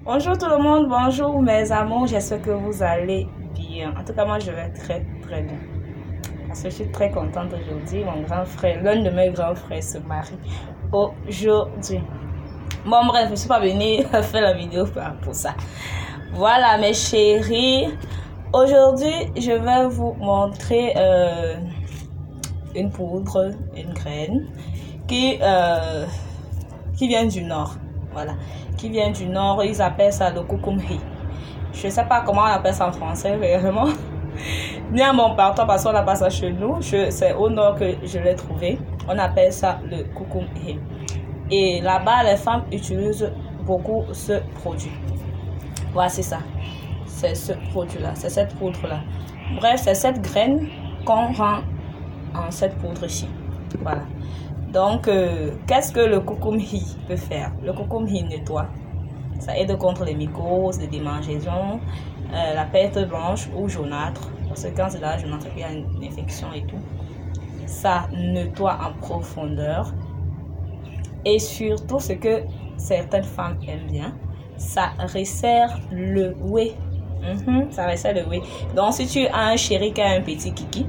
Bonjour tout le monde, bonjour mes amours, j'espère que vous allez bien. En tout cas, moi je vais très bien. Parce que je suis très contente aujourd'hui. Mon grand frère, l'un de mes grands frères se marie aujourd'hui. Bon bref, je ne suis pas venue faire la vidéo pour ça. Voilà mes chéris. Aujourd'hui, je vais vous montrer une poudre, une graine qui vient du nord. Voilà, qui vient du nord. Ils appellent ça le kukumhi. Je ne sais pas comment on appelle ça en français, vraiment. Ni à mon partout parce qu'on n'a pas ça chez nous. C'est au nord que je l'ai trouvé. On appelle ça le kukumhi. Et là-bas, les femmes utilisent beaucoup ce produit. Voilà, c'est ça. C'est ce produit-là. C'est cette poudre-là. Bref, c'est cette graine qu'on rend en cette poudre-ci. Voilà. Donc, qu'est-ce que le kukumhi peut faire? Le kukumhi nettoie. Ça aide contre les mycoses, les démangeaisons, la perte blanche ou jaunâtre. Parce que quand c'est là, jaunâtre, il y a une infection et tout. Ça nettoie en profondeur. Et surtout, ce que certaines femmes aiment bien, ça resserre le wé. Ça resserre le wé. Donc, si tu as un chéri qui a un petit kiki,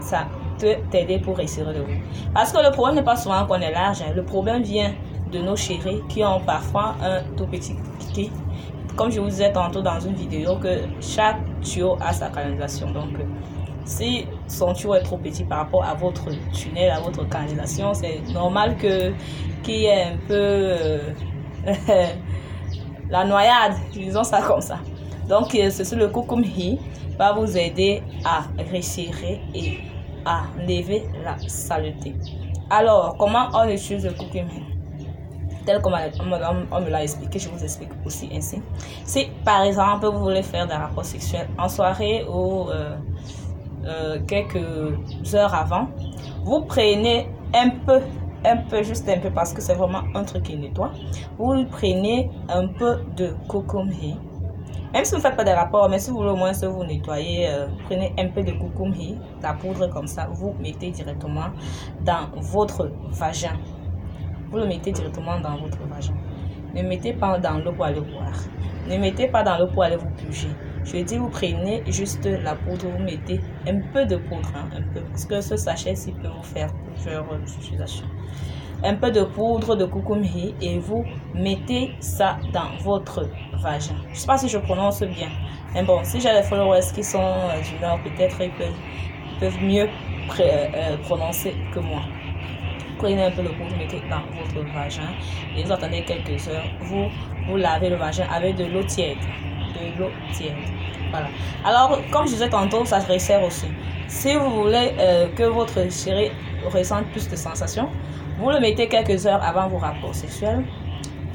ça peut t'aider pour resserrer le wé. Parce que le problème n'est pas souvent qu'on est large. Le problème vient de nos chéris qui ont parfois un tout petit kiki. Comme je vous disais tantôt dans une vidéo, que chaque tuyau a sa canalisation. Donc, si son tuyau est trop petit par rapport à votre tunnel, à votre canalisation, c'est normal qu'il y ait un peu la noyade, disons ça comme ça. Donc, ceci, le kukumhi va vous aider à resserrer et à enlever la saleté. Alors, comment on utilise le kukumhi? Tel comme on me l'a expliqué, je vous explique aussi ainsi. Si par exemple vous voulez faire des rapports sexuels en soirée ou quelques heures avant, vous prenez un peu, juste un peu, parce que c'est vraiment un truc qui nettoie. Vous prenez un peu de kukumhi. Même si vous ne faites pas des rapports, mais si vous voulez au moins vous nettoyer, prenez un peu de kukumhi, la poudre comme ça, vous mettez directement dans votre vagin. Vous le mettez directement dans votre vagin. Ne mettez pas dans l'eau pour aller boire. Ne mettez pas dans l'eau pour aller vous purger. Je dis, vous prenez juste la poudre, vous mettez un peu de poudre, un peu, parce que ce sachet-ci peut vous faire plusieurs utilisations. Un peu de poudre de kukumhi et vous mettez ça dans votre vagin. Je ne sais pas si je prononce bien. Mais bon, si j'ai des followers qui sont du Nord, peut-être ils peuvent mieux prononcer que moi. Prenez un peu de poudre, mettez dans votre vagin et vous attendez quelques heures. Vous lavez le vagin avec de l'eau tiède. De l'eau tiède. Voilà. Alors, comme je disais tantôt, ça se resserre aussi. Si vous voulez que votre chéri ressente plus de sensations, vous le mettez quelques heures avant vos rapports sexuels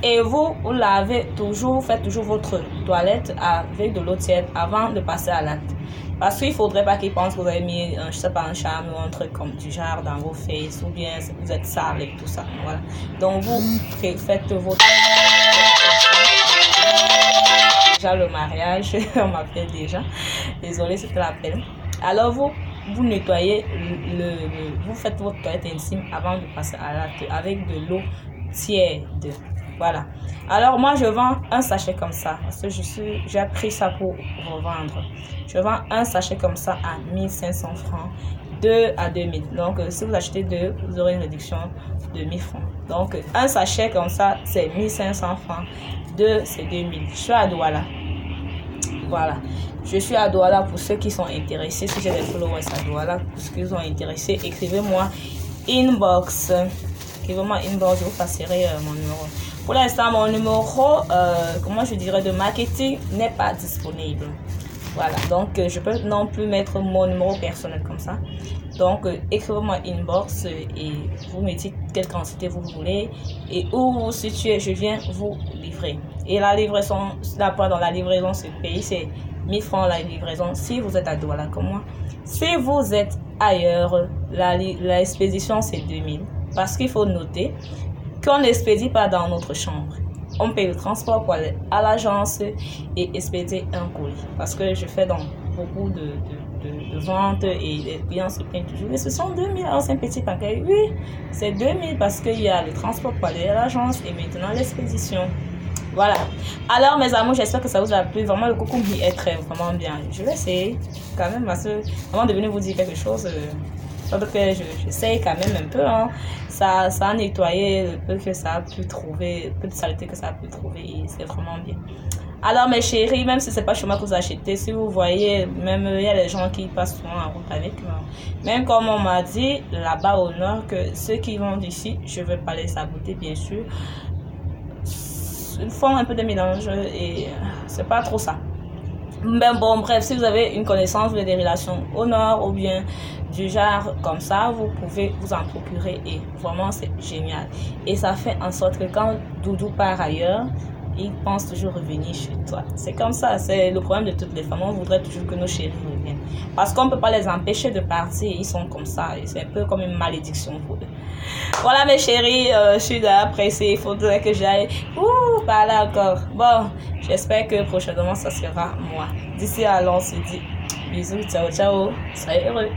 et vous lavez toujours, faites toujours votre toilette avec de l'eau tiède avant de passer à l'acte. Parce qu'il ne faudrait pas qu'il pense que vous avez mis, je sais pas, un charme ou un truc comme du genre dans vos fesses ou bien vous êtes sale et tout ça. Voilà. Donc vous faites votre... Déjà le mariage, on m'appelle déjà. Désolée, c'était l'appel. Alors vous nettoyez, vous faites votre toilette intime avant de passer à l'acte avec de l'eau tiède. Voilà. Alors moi je vends un sachet comme ça parce que j'ai pris ça pour revendre. Je vends un sachet comme ça à 1500 francs, 2 à 2000. Donc si vous achetez 2, vous aurez une réduction de 1000 francs. Donc un sachet comme ça c'est 1500 francs, 2 c'est 2000. Je suis à Douala. Voilà. Je suis à Douala pour ceux qui sont intéressés. Si j'ai des followers à Douala, pour ceux qui sont intéressés, écrivez-moi inbox. Écrivez-moi inbox, je vous passerai mon numéro. Pour l'instant, mon numéro, comment je dirais, de marketing n'est pas disponible. Voilà, donc je peux non plus mettre mon numéro personnel comme ça. Donc, écrivez-moi inbox et vous mettez quelle quantité vous voulez et où vous vous situez, je viens vous livrer. Et la livraison, dans la livraison, ce pays, c'est 1000 francs la livraison si vous êtes à Douala comme moi. Si vous êtes ailleurs, l'expédition, c'est 2000. Parce qu'il faut noter qu'on n'expédie pas dans notre chambre. On paye le transport pour aller à l'agence et expédier un colis. Parce que je fais donc beaucoup de ventes et les clients se plaignent toujours. Mais ce sont 2000, alors c'est un petit paquet. Oui, c'est 2000 parce qu'il y a le transport pour aller à l'agence et maintenant l'expédition. Voilà. Alors, mes amours, j'espère que ça vous a plu. Vraiment, le cocombi est vraiment bien. Je vais essayer quand même parce que avant de venir vous dire quelque chose, donc j'essaye quand même un peu. Hein. Ça a nettoyé le peu que ça a pu trouver, le peu de saleté que ça a pu trouver et c'est vraiment bien. Alors, mes chéris, même si c'est pas chez moi que vous achetez, si vous voyez, même il y a des gens qui passent souvent en route avec moi. Même comme on m'a dit là-bas au nord que ceux qui vont d'ici, je ne vais pas les saboter, bien sûr. Ils font un peu de mélange et c'est pas trop ça. Mais bon, bref, si vous avez une connaissance des relations au nord ou bien du genre comme ça, vous pouvez vous en procurer et vraiment c'est génial. Et ça fait en sorte que quand Doudou part ailleurs, il pense toujours revenir chez toi. C'est comme ça, c'est le problème de toutes les femmes. On voudrait toujours que nos chéris reviennent. Parce qu'on ne peut pas les empêcher de partir, ils sont comme ça. Et c'est un peu comme une malédiction pour eux. Voilà mes chéris, je suis là pressée, il faudrait que j'aille par là encore. Bon, j'espère que prochainement ça sera moi. D'ici là, on se dit bisous, ciao, ciao, soyez heureux.